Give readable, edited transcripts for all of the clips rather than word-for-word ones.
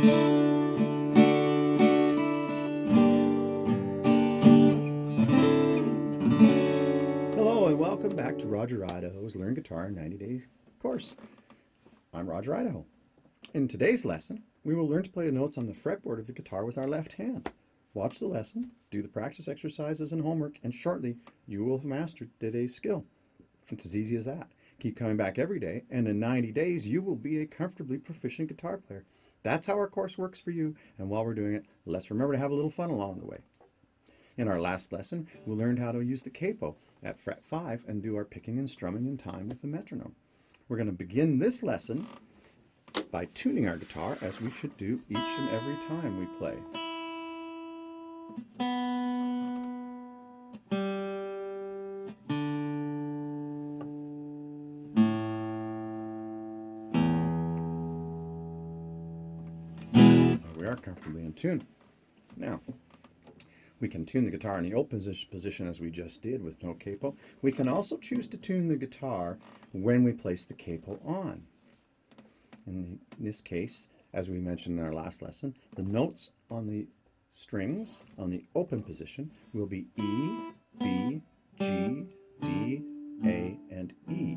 Hello and welcome back to Roger Idaho's Learn Guitar in 90 Days course. I'm Roger Idaho. In today's lesson, we will learn to play the notes on the fretboard of the guitar with our left hand. Watch the lesson, do the practice exercises and homework, and shortly you will have mastered today's skill. It's as easy as that. Keep coming back every day, and in 90 days you will be a comfortably proficient guitar player. That's how our course works for you, and while we're doing it, let's remember to have a little fun along the way. In our last lesson, we learned how to use the capo at fret 5 and do our picking and strumming in time with the metronome. We're going to begin this lesson by tuning our guitar as we should do each and every time we play. We are comfortably in tune. Now, we can tune the guitar in the open position as we just did with no capo. We can also choose to tune the guitar when we place the capo on. In this case, as we mentioned in our last lesson, the notes on the strings on the open position will be E, B, G, D, A, and E.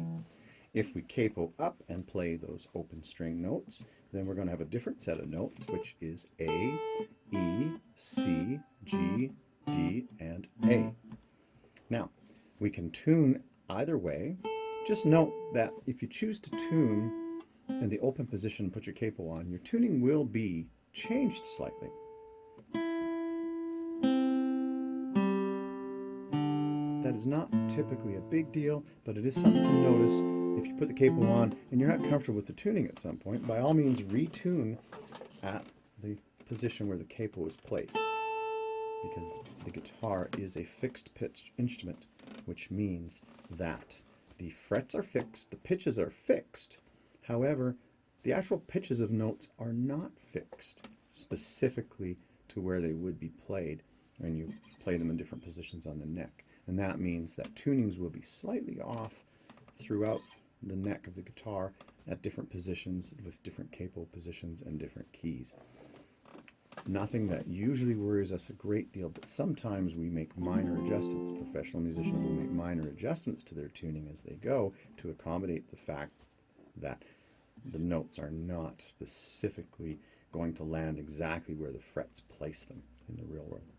If we capo up and play those open string notes, then we're going to have a different set of notes, which is A, E, C, G, D, and A. Now, we can tune either way. Just note that if you choose to tune in the open position and put your capo on, your tuning will be changed slightly. That is not typically a big deal, but it is something to notice. If you put the capo on and you're not comfortable with the tuning at some point, by all means retune at the position where the capo is placed, because the guitar is a fixed pitch instrument, which means that the frets are fixed, the pitches are fixed. However, the actual pitches of notes are not fixed specifically to where they would be played when you play them in different positions on the neck. And that means that tunings will be slightly off throughout the neck of the guitar at different positions with different capo positions and different keys. Nothing that usually worries us a great deal, but sometimes we make minor adjustments. Professional musicians will make minor adjustments to their tuning as they go to accommodate the fact that the notes are not specifically going to land exactly where the frets place them in the real world.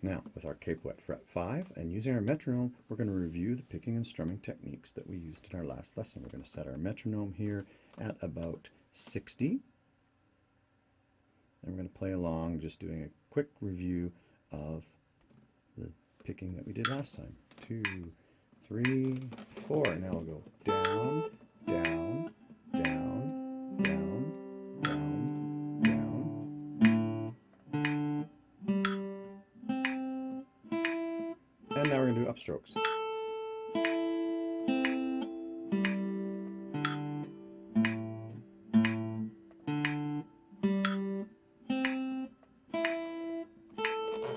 Now, with our capo at fret 5 and using our metronome, we're going to review the picking and strumming techniques that we used in our last lesson. We're going to set our metronome here at about 60. And we're going to play along, just doing a quick review of the picking that we did last time. 2, 3, 4. Now we'll go down, down, down, down, down, down. And now we're going to do upstrokes.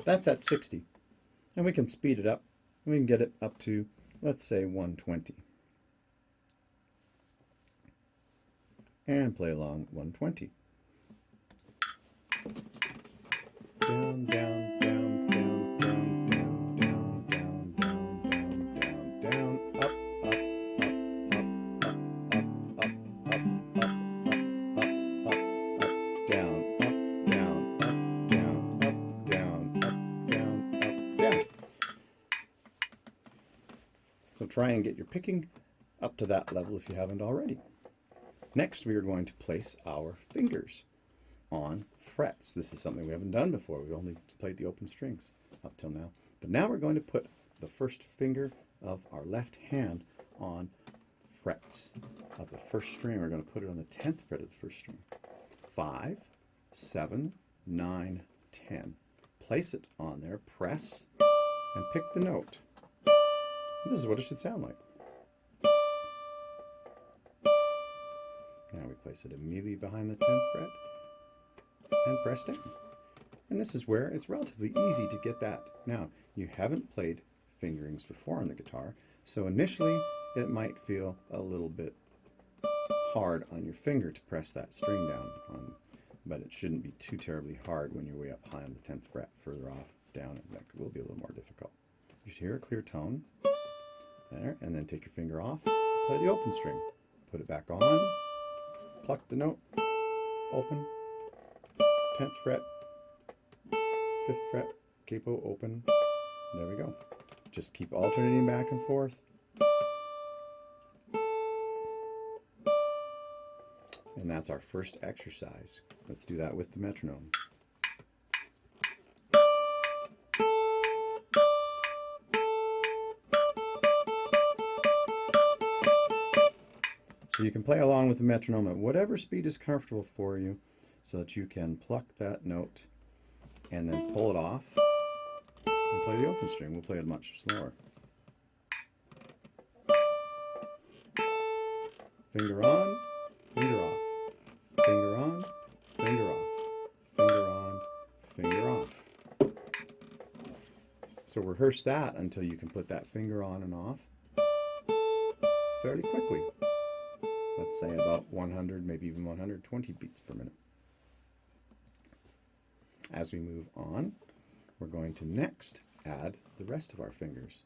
That's at 60. And we can speed it up. We can get it up to, let's say, 120. And play along 120. Down, down, down, down, down, down, down, down, down, down, down, down, up, up, up, up, up, up, up, up, up, up, up, up, down, up, down, up, down, up, down, up, down, up, down. So try and get your picking up to that level if you haven't already. Next, we are going to place our fingers on frets. This is something we haven't done before. We've only played the open strings up till now. But now we're going to put the first finger of our left hand on frets of the first string. We're going to put it on the 10th fret of the first string. 5, 7, 9, 10. Place it on there, press, and pick the note. This is what it should sound like. Now we place it immediately behind the 10th fret and press down. And this is where it's relatively easy to get that. Now, you haven't played fingerings before on the guitar, so initially it might feel a little bit hard on your finger to press that string down on, but it shouldn't be too terribly hard when you're way up high on the 10th fret. Further off, down, and that will be a little more difficult. You should hear a clear tone there, and then take your finger off, play the open string, put it back on, pluck the note, open, 10th fret, 5th fret, capo, open. There we go. Just keep alternating back and forth. And that's our first exercise. Let's do that with the metronome. So you can play along with the metronome at whatever speed is comfortable for you, so that you can pluck that note and then pull it off and play the open string. We'll play it much slower. Finger on, finger off. Finger on, finger off. Finger on, finger off. So rehearse that until you can put that finger on and off fairly quickly. Let's say about 100, maybe even 120 beats per minute. As we move on, we're going to next add the rest of our fingers.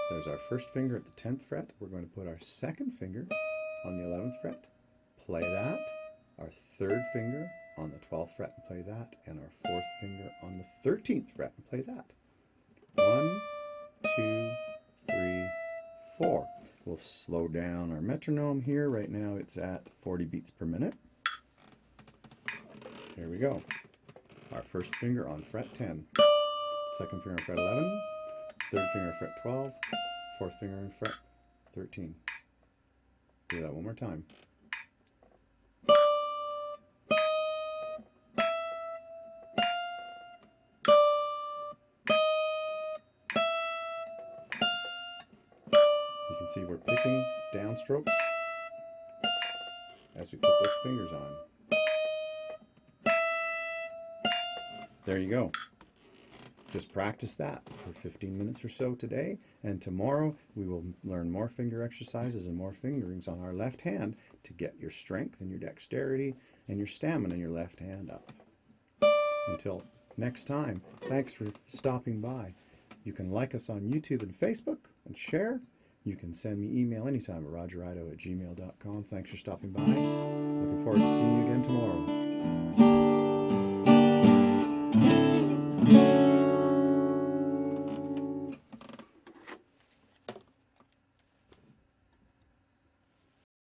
There's our first finger at the 10th fret. We're going to put our second finger on the 11th fret, play that, our third finger on the 12th fret and play that, and our fourth finger on the 13th fret and play that. 1, 2, 3, 4. We'll slow down our metronome here. Right now it's at 40 beats per minute. Here we go. Our first finger on fret 10, second finger on fret 11, third finger on fret 12, fourth finger on fret 13. Do that one more time. You can see we're picking downstrokes as we put those fingers on. There you go. Just practice that for 15 minutes or so today, and tomorrow we will learn more finger exercises and more fingerings on our left hand to get your strength and your dexterity and your stamina in your left hand up. Until next time, thanks for stopping by. You can like us on YouTube and Facebook and share. You can send me email anytime at rogerito@gmail.com. Thanks for stopping by. Looking forward to seeing you again tomorrow.